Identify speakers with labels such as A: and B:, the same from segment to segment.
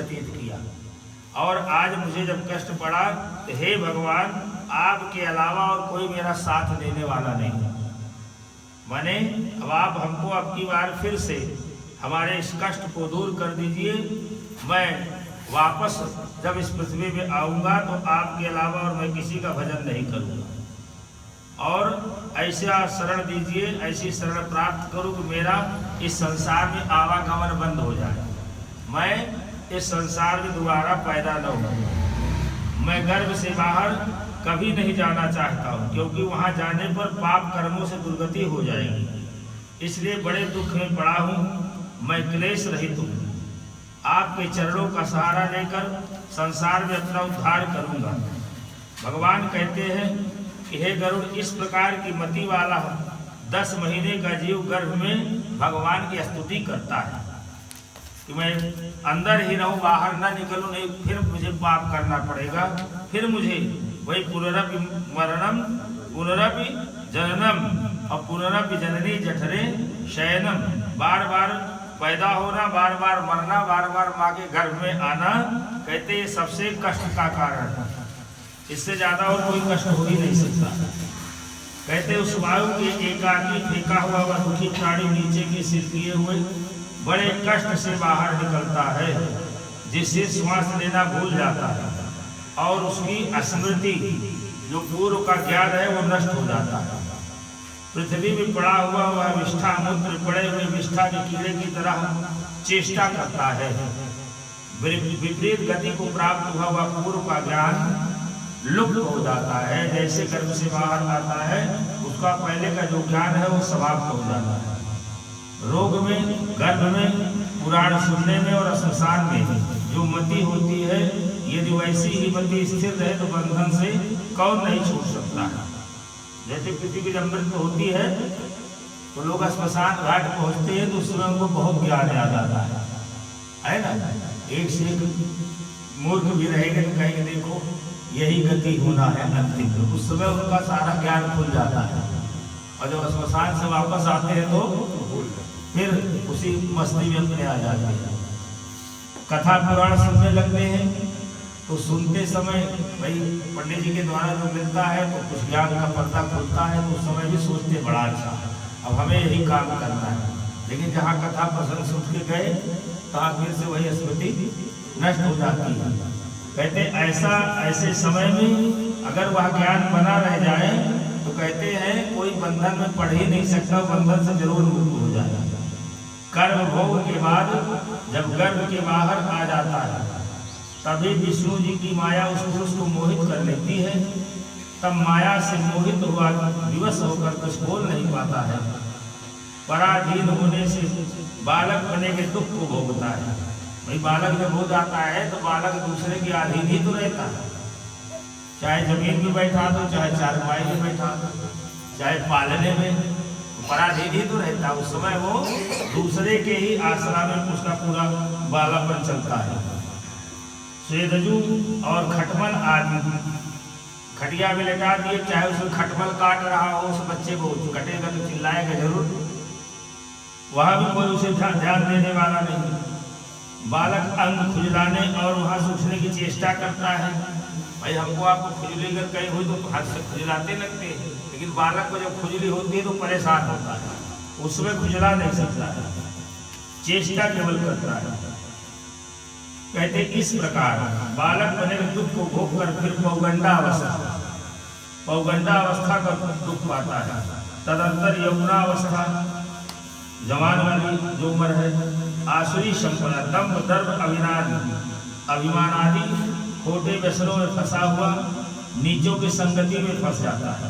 A: व्यतीत किया, और आज मुझे जब कष्ट पड़ा तो हे भगवान, आपके अलावा और कोई मेरा साथ देने वाला नहीं। माने अब आप हमको अब की बार फिर से हमारे इस कष्ट को दूर कर दीजिए। मैं वापस जब इस पृथ्वी में आऊँगा तो आपके अलावा और मैं किसी का भजन नहीं करूँगा, और ऐसा शरण दीजिए, ऐसी शरण प्राप्त करूँ कि मेरा इस संसार में आवागमन बंद हो जाए, मैं इस संसार में दोबारा पैदा न हो। मैं गर्भ से बाहर कभी नहीं जाना चाहता हूँ, क्योंकि वहाँ जाने पर पाप कर्मों से दुर्गति हो जाएगी, इसलिए बड़े दुख में पड़ा हूँ। मैं क्लेश रहित हूँ, आपके चरणों का सहारा लेकर संसार में अपना उद्धार करूँगा। भगवान कहते हैं कि हे गरुड़, इस प्रकार की मति वाला 10 महीने का जीव गर्भ में भगवान की स्तुति करता है कि मैं अंदर ही रहूं, बाहर ना निकलूं, नहीं फिर मुझे पाप करना पड़ेगा, फिर मुझे वही पुनरपि मरणम पुनरपि जननम और पुनरपि जननी जठरे शयनम, बार बार पैदा होना, बार बार मरना, बार बार माँ के गर्भ में आना, कहते ये सबसे कष्ट का कारण है, इससे ज्यादा और कोई कष्ट हो ही नहीं सकता। कहते उस वायु के एकाकी फेंका हुआ वह दुखी प्राणी नीचे की सिर किए हुए बड़े कष्ट से बाहर निकलता है, जिससे श्वास लेना भूल जाता है और उसकी स्मृति जो पूर्व का ज्ञान है वो नष्ट हो जाता है। पृथ्वी में पड़ा हुआ वह विष्ठा मूत्र पड़े हुए विष्ठा के कीड़े की तरह चेष्टा करता है। विपरीत गति को प्राप्त हुआ वह पूर्व का ज्ञान लुप्त हो जाता है, जैसे गर्भ से बाहर आता है उसका पहले का जो ज्ञान है वो समाप्त हो जाता है। रोग में, गर्भ में, पुराण सुनने में और श्मशान में जो मति होती है, यदि वैसी ही मति स्थिर रहे तो बंधन से कौन नहीं छूट सकता है। जैसे किसी की जब मृत्यु होती है तो लोग श्मशान घाट पहुंचते हैं तो उसमें उनको बहुत ज्ञान याद आता है ना। एक से एक मूर्ख भी रहेगा तो कहेंगे देखो यही गति होना है अंतिम में, उस समय उनका सारा ज्ञान खुल जाता है, और जब श्मशान से वापस आते हैं तो फिर उसी मस्ती में अपने आ जाते हैं। कथा पुराण सुनने लगते हैं तो सुनते समय भाई पंडित जी के द्वारा जो मिलता है तो कुछ ज्ञान का पर्दा खुलता है, तो उस समय भी सोचते बड़ा अच्छा है, अब हमें यही काम करना है। लेकिन जहाँ कथा प्रसंग सुन के गए तहाँ फिर से वही स्मृति नष्ट हो जाती है। कहते ऐसे समय में अगर वह ज्ञान बना रह जाए तो कहते हैं कोई बंधन में पड़ ही नहीं सकता, बंधन से जरूर मुक्त हो जाएगा। कर्म भोग के बाद जब गर्भ के बाहर आ जाता है तभी विष्णु जी की माया उस पुरुष को मोहित कर लेती है। तब माया से मोहित हुआ विवश होकर कुछ बोल नहीं पाता है, पराधीन होने से बालक बने के दुख को भोगता है। भाई बालक जब हो जाता है तो बालक दूसरे के अधीन ही तो रहता है, चाहे जमीन में बैठा दो, चाहे चारपाई में बैठा दो, चाहे पालने में, पराधीन ही तो रहता है। उस समय वो दूसरे के ही आसरा में उसका पूरा बालापन चलता है। स्वेदजू और खटमल आदि खटिया में लटा दिए, चाहे उसमें खटमल काट रहा हो, उस बच्चे को कटेगा तो चिल्लाएगा जरूर, वहां भी कोई उसे ध्यान देने वाला नहीं। बालक अंग खुजलाने और वहां से उठने की चेष्टा करता है। भाई हमको आपको खुजली अगर कहीं हुई तो हाथ से खुजलाते लगते हैं, लेकिन बालक को जब खुजली होती है तो परेशान होता है, उसमें खुजला नहीं सकता है, चेष्टा केवल करता है। कहते इस प्रकार बालक बने दुख को भोग कर फिर पौगंडा अवस्था का दुख पाता है। तदंतर यमुना अवस्था, जवान वाली जो उम्र है, आसुरी संपन्न, दम्भ दर्भ अभिमान आदि खोटे व्यसनों में फंसा हुआ नीचों की संगति में फंस जाता है।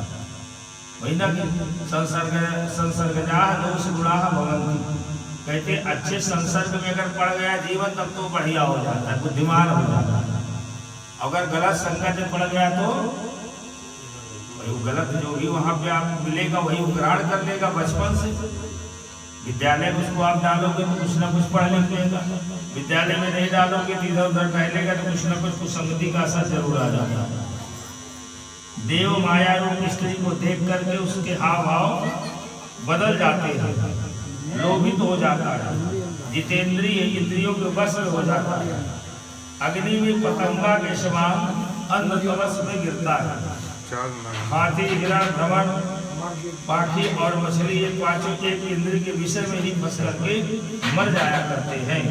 A: वही ना कि संसर्गजा दोष गुणा भवन्ति, कहते अच्छे संसर्ग में अगर पड़ गया जीवन तब तो बढ़िया हो जाता है, बुद्धिमान हो जाता है। अगर गलत संगत में पड़ गया तो वो गलत जो भी वहाँ पे आप मिलेगा वही ग्रहण कर लेगा बचपन से। विद्यालय में उसको आप डालोगे तो कुछ ना कुछ पढ़ लिख लेगा, विद्यालय में नहीं डालोगे तो इधर उधर टहलेगा तो कुछ ना कुछ संगति का असर जरूर आ जाता है। देव माया रूप स्त्री को देख करके उसके हाव भाव बदल जाते हैं, लोभित हो जाता है, जितेंद्रिय इंद्रियों के वश में हो जाता है, अग्नि में पतंगा के समान अन्न तमस में गिरता है। हाथी, हिरण, भ्रमण, पाखी और मछली ये पांचों एक इंद्र के विषय में ही फंस करके मर जाया करते हैं।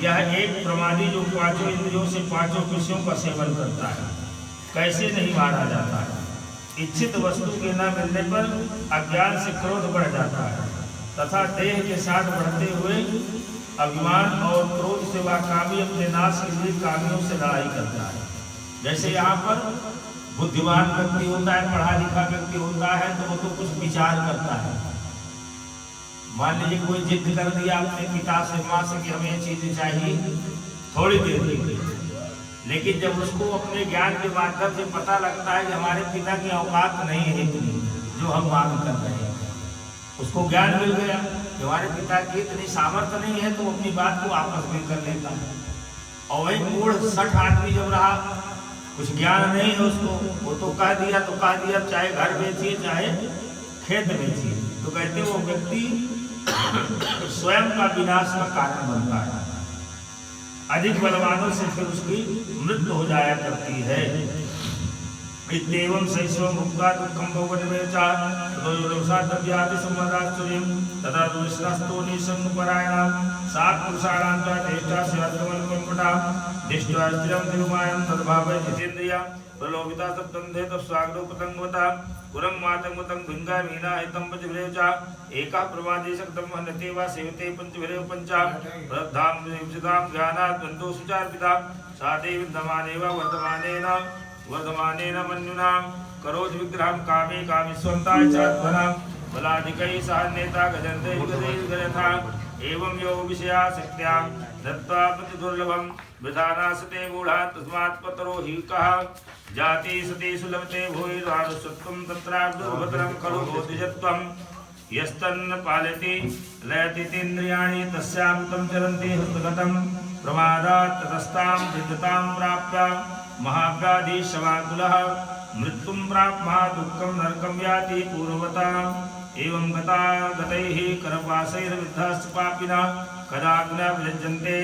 A: यह एक प्रमादी जो पांचों इंद्रियों से पांचों विषयों का सेवन करता है, कैसे नहीं मारा जाता है। इच्छित वस्तु के न मिलने पर अज्ञान से क्रोध बढ़ जाता है तथा देह के साथ बढ़ते हुए अभिमान और क्रोध से वह कामी अपने नाश के लिए कामियों से लड़ाई करता है। जैसे यहाँ पर बुद्धिमान व्यक्ति होता है, पढ़ा लिखा व्यक्ति होता है, तो वो तो कुछ विचार करता है। मान लीजिए कोई जिद कर दिया अपने पिता से, माँ से कि हमें ये चीजें चाहिए, थोड़ी देर के लिए, लेकिन जब उसको अपने ज्ञान के माध्यम से पता लगता है कि हमारे पिता की औकात नहीं है इतनी जो हम मांग कर रहे हैं, उसको ज्ञान मिल गया कि हमारे पिता की इतनी सामर्थ्य नहीं है, तो वो अपनी बात को वापस भी कर लेता है। और वही मूढ़ 60 आदमी जब रहा, कुछ ज्ञान नहीं है उसको, वो तो कह दिया तो कह दिया, चाहे घर बेचिए चाहे खेत बेचिए, तो कहते वो व्यक्ति स्वयं का विनाश का कारण बनता है। अधिक बलवानों से फिर उसकी मृत्यु हो जाया करती है। इत्येवं सैस्व मुक्ता दुःखं भवन्वेचा तदोयोसाद्यव्याधि संवदाश्चर्यं तदा दुष्णस्तो निसंपरायणां सात पुरुषाणां च तेष्टा स्यात्मन्वम्पटा दृष्ट्वा स्थिरं तिरुमायं तद्भावै जितेन्द्रिया प्रलोभिता सप्तन्धे तस्वाग्नो पतंगवता पुरं मातंगवतं भिङ्गामीना हितं पञ्चभिरेवचा एकः प्रमादी शक्तं हन्यते वा सेवते पञ्चभिरेव पञ्चा प्रद्धां विंशतां ज्ञानात् बन्धो सुचार्पिता सा देवी विद्यमानेव वर्धमानेन मन्युना करोति विग्रहं कामे कामेष्वन्ताय च ध्वनां बलाधिकैः सह नेता गजन्ते गजथा एवं यो विषया शक्त्या दत्त्वा प्रतिदुर्लभं विधानासते मूढा तस्मात् पतरो हि कः जाति सतेषु लभते भूयिरानुसत्वं तत्राब्दुर्भद्रं खलु बोधिजत्वं यस्तन्न पालयति लयतीन्द्रियाणि तस्यामृतं चरन्ति हस्तगतं प्रमादात् ततस्तां सिद्धतां प्राप्य महाव्याधि शवाकुलः मृत्युं प्राप्य महादुःखं नरकं याति पूर्ववता एवं गता गतैः करपाशैर्विद्धश्च पापिनः कदाग्न विलज्जन्ते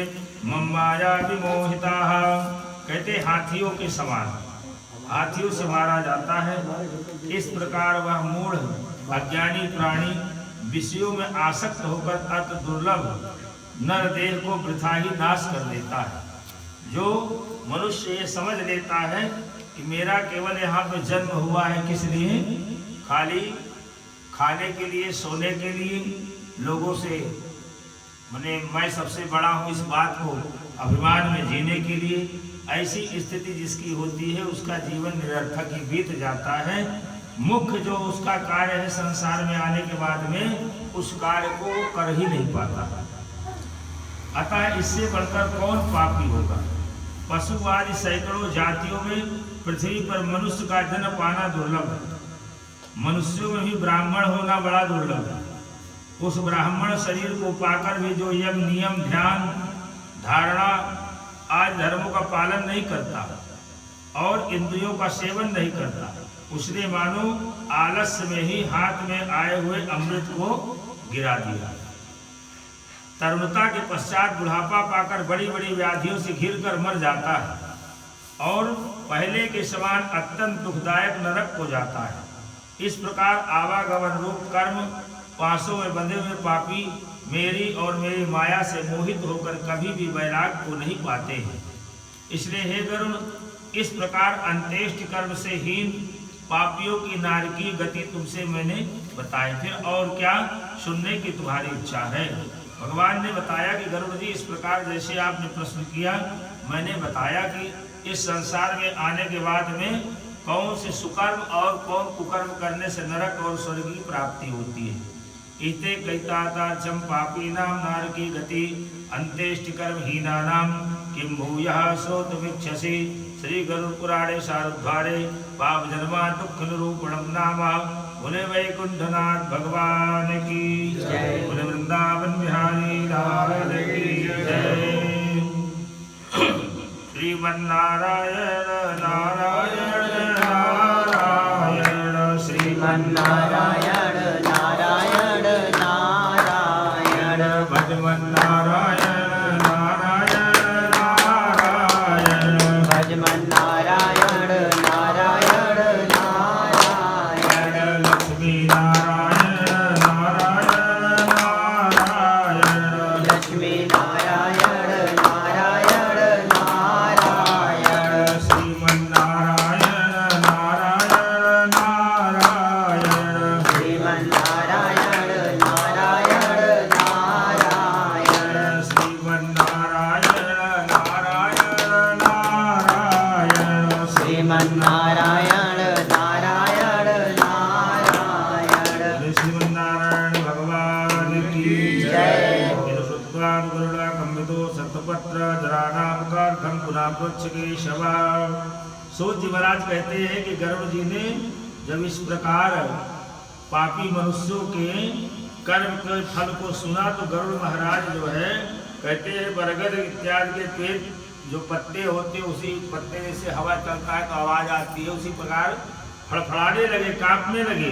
A: मम माया विमोहिताः। कहते हाथियों के समान, हाथियों से मारा जाता है। इस प्रकार वह मूढ़ अज्ञानी प्राणी विषयों में आसक्त होकर अति दुर्लभ नर देह को वृथा ही नाश कर देता है। जो मनुष्य ये समझ लेता है कि मेरा केवल यहाँ पे जन्म हुआ है, किस लिए? खाली खाने के लिए, सोने के लिए, लोगों से मैं सबसे बड़ा हूँ इस बात को अभिमान में जीने के लिए, ऐसी स्थिति जिसकी होती है उसका जीवन निरर्थक ही बीत जाता है। मुख्य जो उसका कार्य है संसार में आने के बाद में, उस कार्य को कर ही नहीं पाता। अतः इससे बढ़कर कौन पापी होगा? पशु आदि सैकड़ों जातियों में पृथ्वी पर मनुष्य का जन्म पाना दुर्लभ है। मनुष्यों में भी ब्राह्मण होना बड़ा दुर्लभ है। उस ब्राह्मण शरीर को पाकर भी जो यम नियम ध्यान धारणा आदि धर्मों का पालन नहीं करता और इंद्रियों का सेवन नहीं करता, उसने मानो आलस्य में ही हाथ में आए हुए अमृत को गिरा दिया। तरुणता के पश्चात बुढ़ापा पाकर बड़ी बड़ी व्याधियों से घिरकर मर जाता है और पहले के समान अत्यंत दुखदायक नरक हो जाता है। इस प्रकार आवागमन रूप कर्म पासों में बंधे हुए पापी मेरी और मेरी माया से मोहित होकर कभी भी वैराग को नहीं पाते हैं। इसलिए हे गरुड़, इस प्रकार अंत्येष्टि कर्म से हीन पापियों की नारकीय गति तुमसे मैंने बताई। फिर और क्या सुनने की तुम्हारी इच्छा है? भगवान ने बताया कि गरुड़ जी, इस प्रकार जैसे आपने प्रश्न किया, मैंने बताया कि इस संसार में आने के बाद में कौन से सुकर्म और कौन कुकर्म करने से नरक और स्वर्ग की प्राप्ति होती है। इते कैतातार्चम पापीनां नारकी गति अंत्येष्टि कर्म हीनानां किं भूयः श्रोतुमिच्छसि। श्री गरुड़ पुराणे शारद्वारे पाप जन्मा दुःख निरूपणं नाम। बोले वैकुंठनाथ भगवान की जय, बोले वृंदावन बिहारी लाल की जय। श्रीमन्नारायण नारायण नारायण, श्रीमन्नारायण नारायण नारायण, भजमन नारायण नारायण नारायण।
B: श्रीमन्नारायण नारायण नारायण
A: लक्ष्मी नारायण नारायण नारायण
B: लक्ष्मी नारायण नारायण नारायण
A: श्रीमन्नारायण नारायण नारायण
B: श्रीमन्नारायण नारायण नारायण
A: श्रीमन्नारायण नारायण नारायण
B: श्रीमन्नारायण नारायण नारायण
A: श्रीमन्नारायण भगवान की
B: जय।
A: श्रुत्वां गरुडाकम्बितो सप्तपत्र जरानामकार्थं पुनः पृच्छके शवा। सूत जी महाराज कहते हैं कि गरुड़ जी ने जब इस प्रकार पापी मनुष्यों के कर्म के फल को सुना तो गरुड़ महाराज जो है कहते हैं बरगद इत्यादि के पेड़ जो पत्ते होते उसी पत्ते से हवा चलता है तो आवाज आती है, उसी प्रकार फड़फड़ाने लगे, कांपने लगे।